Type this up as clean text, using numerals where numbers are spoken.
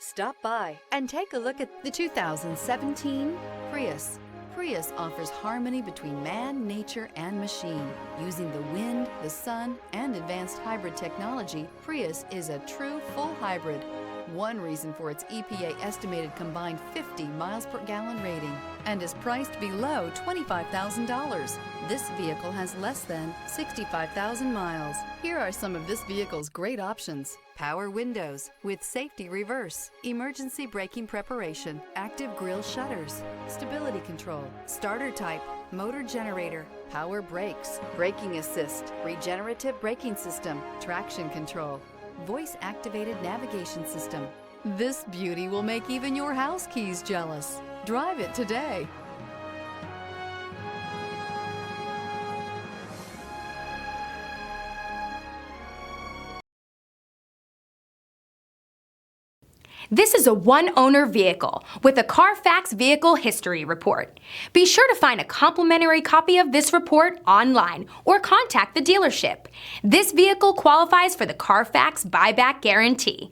Stop by and take a look at the 2017 Prius. Prius offers harmony between man, nature, and machine. Using the wind, the sun, and advanced hybrid technology, Prius is a true full hybrid. One reason for its EPA estimated combined 50 miles per gallon rating and is priced below $25,000. This vehicle has less than 65,000 miles. Here are some of this vehicle's great options: power windows with safety reverse, emergency braking preparation, active grille shutters, stability control, starter type, motor generator, power brakes, braking assist, regenerative braking system, traction control, voice-activated navigation system. This beauty will make even your house keys jealous. Drive it today. This is a one-owner vehicle with a CARFAX Vehicle History Report. Be sure to find a complimentary copy of this report online or contact the dealership. This vehicle qualifies for the CARFAX Buyback Guarantee.